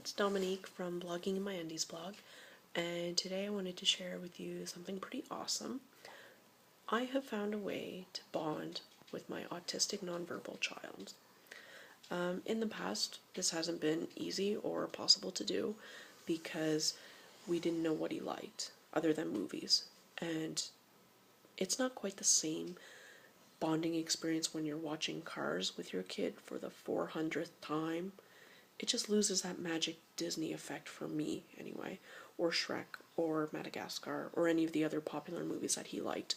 it's Dominique from Blogging in My Undies blog, and today I wanted to share with you something pretty awesome. I have found a way to bond with my autistic nonverbal child. In the past, this hasn't been easy or possible to do because we didn't know what he liked other than movies, and it's not quite the same bonding experience when you're watching Cars with your kid for the 400th time. It just loses that magic Disney effect for me, anyway, or Shrek, or Madagascar, or any of the other popular movies that he liked.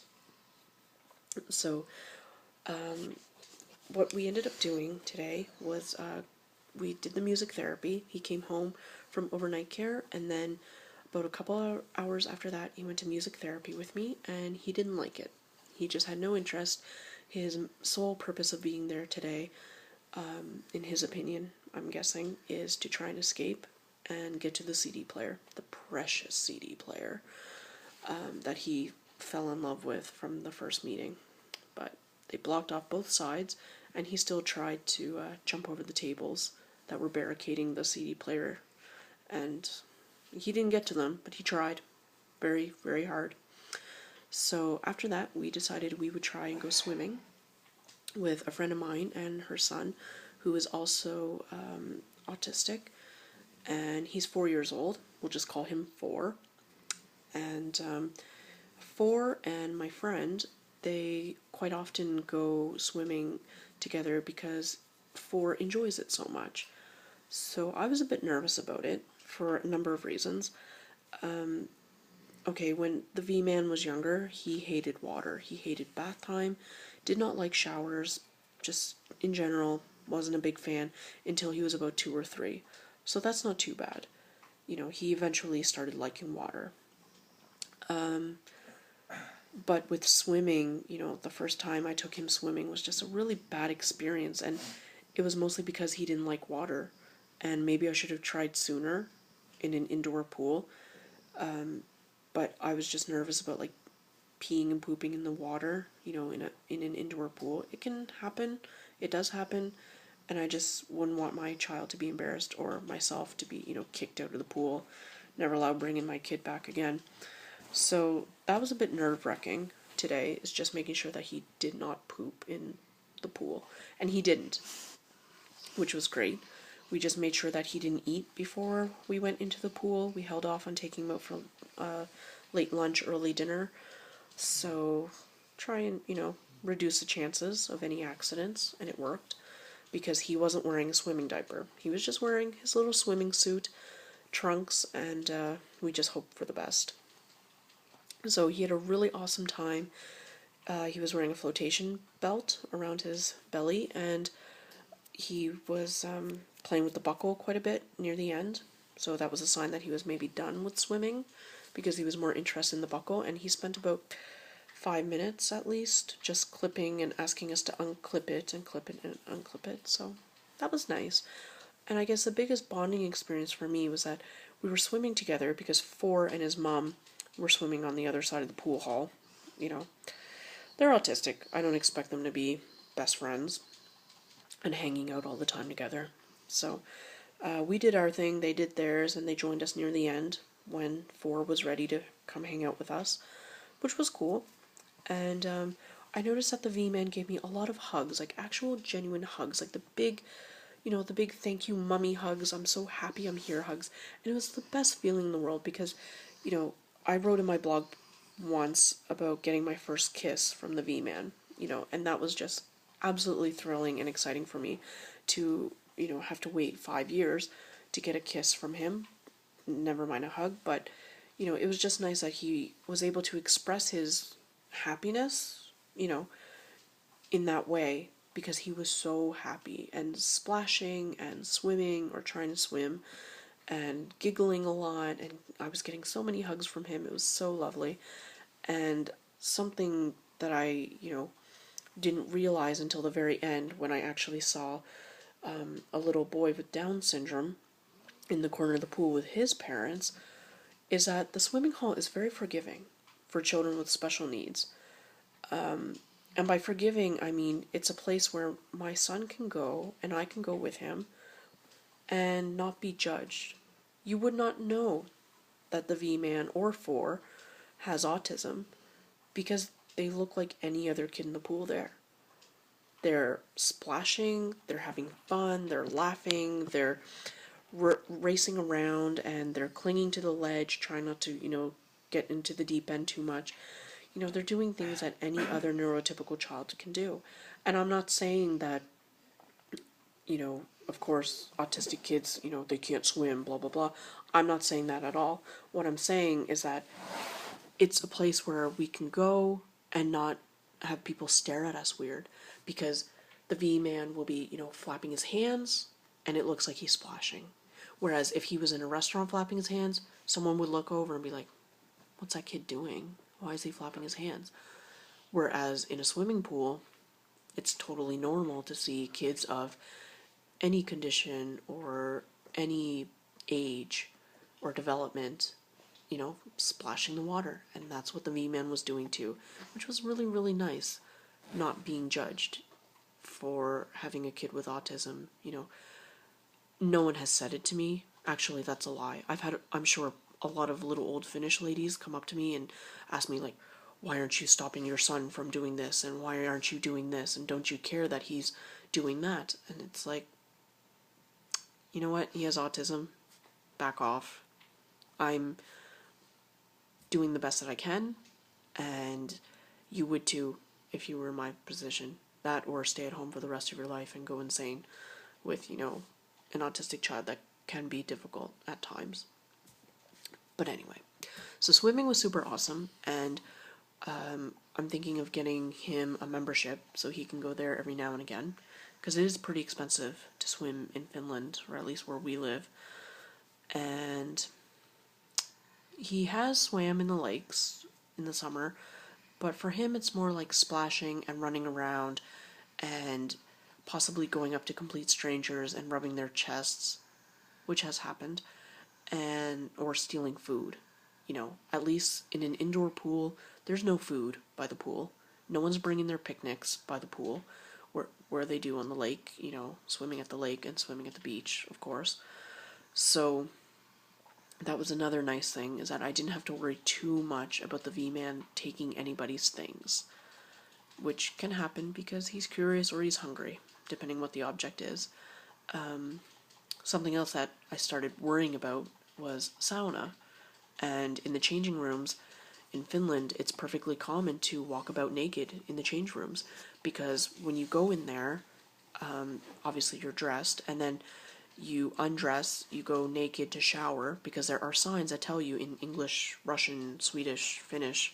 So, what we ended up doing today was we did the music therapy. He came home from overnight care, and then about a couple of hours after that, he went to music therapy with me, and he didn't like it. He just had no interest. His sole purpose of being there today, in his opinion, I'm guessing, is to try and escape and get to the CD player, the precious CD player that he fell in love with from the first meeting. But they blocked off both sides, and he still tried to jump over the tables that were barricading the CD player, and he didn't get to them, but he tried very, very hard. So after that, we decided we would try and go swimming with a friend of mine and her son, who is also autistic, and he's 4 years old. We'll just call him 4. And 4 and my friend, they quite often go swimming together because 4 enjoys it so much. So I was a bit nervous about it for a number of reasons. Okay, when the V-Man was younger, he hated water. He hated bath time, did not like showers, just in general wasn't a big fan until he was about 2 or 3. So that's not too bad. You know, he eventually started liking water. But with swimming, you know, the first time I took him swimming was just a really bad experience, and it was mostly because he didn't like water, and maybe I should have tried sooner in an indoor pool. But I was just nervous about like peeing and pooping in the water, you know, in an indoor pool. It can happen. It does happen. And I just wouldn't want my child to be embarrassed or myself to be, you know, kicked out of the pool, never allowed bringing my kid back again. So that was a bit nerve-wracking today, is just making sure that he did not poop in the pool. And he didn't, which was great. We just made sure that he didn't eat before we went into the pool. We held off on taking him out for late lunch, early dinner. So try and, you know, reduce the chances of any accidents, and it worked because he wasn't wearing a swimming diaper. He was just wearing his little swimming suit, trunks, and we just hoped for the best. So he had a really awesome time. He was wearing a flotation belt around his belly, and he was playing with the buckle quite a bit near the end. So that was a sign that he was maybe done with swimming, because he was more interested in the buckle, and he spent about 5 minutes at least just clipping and asking us to unclip it and clip it and unclip it. So that was nice. And I guess the biggest bonding experience for me was that we were swimming together because 4 and his mom were swimming on the other side of the pool hall. You know, they're autistic. I don't expect them to be best friends and hanging out all the time together. So we did our thing, they did theirs, and they joined us near the end when 4 was ready to come hang out with us, which was cool. And I noticed that the V-Man gave me a lot of hugs, like actual genuine hugs, like the big, you know, the big thank you mummy hugs, I'm so happy I'm here hugs. And it was the best feeling in the world because, you know, I wrote in my blog once about getting my first kiss from the V-Man, you know, and that was just absolutely thrilling and exciting for me to, you know, have to wait 5 years to get a kiss from him, never mind a hug. But, you know, it was just nice that he was able to express his happiness, you know, in that way, because he was so happy and splashing and swimming or trying to swim and giggling a lot, and I was getting so many hugs from him. It was so lovely. And something that I, you know, didn't realize until the very end when I actually saw a little boy with Down syndrome in the corner of the pool with his parents, is that the swimming hall is very forgiving for children with special needs. And by forgiving, I mean it's a place where my son can go, and I can go with him, and not be judged. You would not know that the V-man or 4 has autism because they look like any other kid in the pool there. They're splashing, they're having fun, they're laughing, they're racing around, and they're clinging to the ledge, trying not to, get into the deep end too much. They're doing things that any other neurotypical child can do. And I'm not saying that, of course, autistic kids, they can't swim, blah, blah, blah. I'm not saying that at all. What I'm saying is that it's a place where we can go and not have people stare at us weird, because the V-man will be, flapping his hands and it looks like he's splashing. Whereas if he was in a restaurant flapping his hands, someone would look over and be like, what's that kid doing? Why is he flapping his hands? Whereas in a swimming pool, it's totally normal to see kids of any condition or any age or development, splashing the water. And that's what the V-man was doing too, which was really, really nice, not being judged for having a kid with autism. No one has said it to me. Actually, that's a lie. I'm sure, a lot of little old Finnish ladies come up to me and ask me, like, why aren't you stopping your son from doing this? And why aren't you doing this? And don't you care that he's doing that? And it's like, you know what? He has autism. Back off. I'm doing the best that I can, and you would too if you were in my position. That, or stay at home for the rest of your life and go insane with, an autistic child. That can be difficult at times. But anyway, so swimming was super awesome, and I'm thinking of getting him a membership so he can go there every now and again, because it is pretty expensive to swim in Finland, or at least where we live. And he has swam in the lakes in the summer, but for him it's more like splashing and running around and possibly going up to complete strangers and rubbing their chests, which has happened, or stealing food. At least in an indoor pool, there's no food by the pool. No one's bringing their picnics by the pool, where they do on the lake, swimming at the lake and swimming at the beach, of course. So that was another nice thing, is that I didn't have to worry too much about the V-man taking anybody's things, which can happen because he's curious or he's hungry, depending what the object is. Something else that I started worrying about was sauna. And in the changing rooms in Finland, it's perfectly common to walk about naked in the change rooms, because when you go in there, obviously you're dressed, and then you undress, you go naked to shower, because there are signs that tell you in English, Russian, Swedish, Finnish,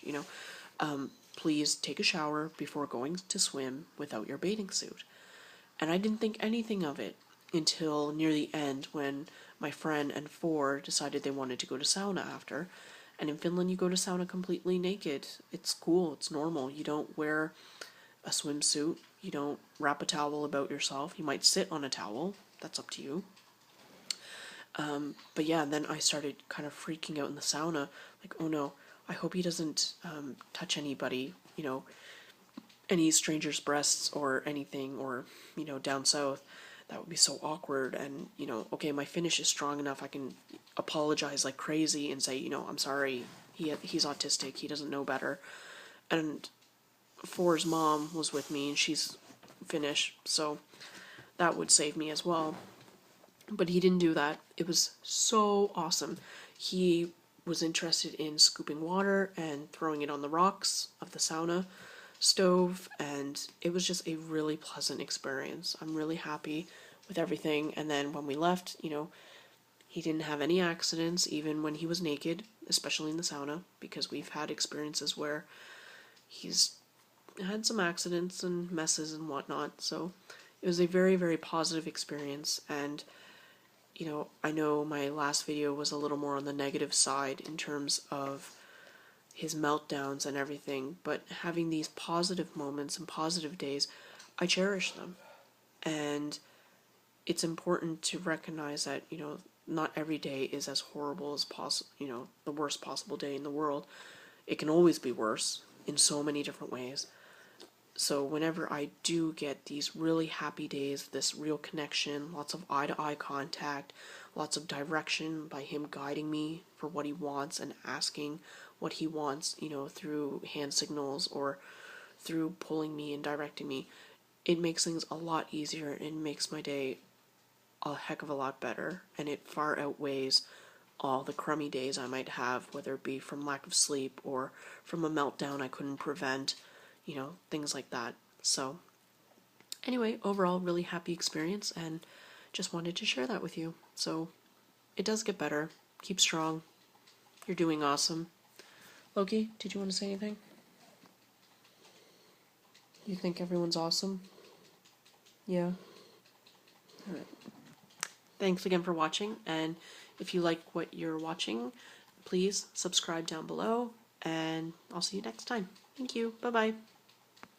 please take a shower before going to swim without your bathing suit. And I didn't think anything of it until near the end, when my friend and 4 decided they wanted to go to sauna after. And in Finland, you go to sauna completely naked. It's cool, it's normal. You don't wear a swimsuit, you don't wrap a towel about yourself. You might sit on a towel, that's up to you. But yeah, then I started kind of freaking out in the sauna, like, oh no, I hope he doesn't touch anybody, any stranger's breasts or anything, or, down south. That would be so awkward. And, okay, my Finnish is strong enough, I can apologize like crazy and say, I'm sorry, he's autistic, he doesn't know better. And 4's mom was with me, and she's Finnish, so that would save me as well. But he didn't do that. It was so awesome. He was interested in scooping water and throwing it on the rocks of the sauna stove, and it was just a really pleasant experience. I'm really happy with everything. And then when we left, he didn't have any accidents, even when he was naked, especially in the sauna, because we've had experiences where he's had some accidents and messes and whatnot. So it was a very, very positive experience. And I know my last video was a little more on the negative side in terms of his meltdowns and everything, but having these positive moments and positive days, I cherish them. And it's important to recognize that, not every day is as horrible as possible, the worst possible day in the world. It can always be worse in so many different ways. So whenever I do get these really happy days, this real connection, lots of eye-to-eye contact, lots of direction by him guiding me for what he wants and asking what he wants, through hand signals or through pulling me and directing me, it makes things a lot easier and it makes my day a heck of a lot better, and it far outweighs all the crummy days I might have, whether it be from lack of sleep or from a meltdown I couldn't prevent, things like that. So, anyway, overall, really happy experience, and just wanted to share that with you. So, it does get better. Keep strong. You're doing awesome. Loki, did you want to say anything? You think everyone's awesome? Yeah? Alright. Thanks again for watching, and if you like what you're watching, please subscribe down below, and I'll see you next time. Thank you. Bye-bye.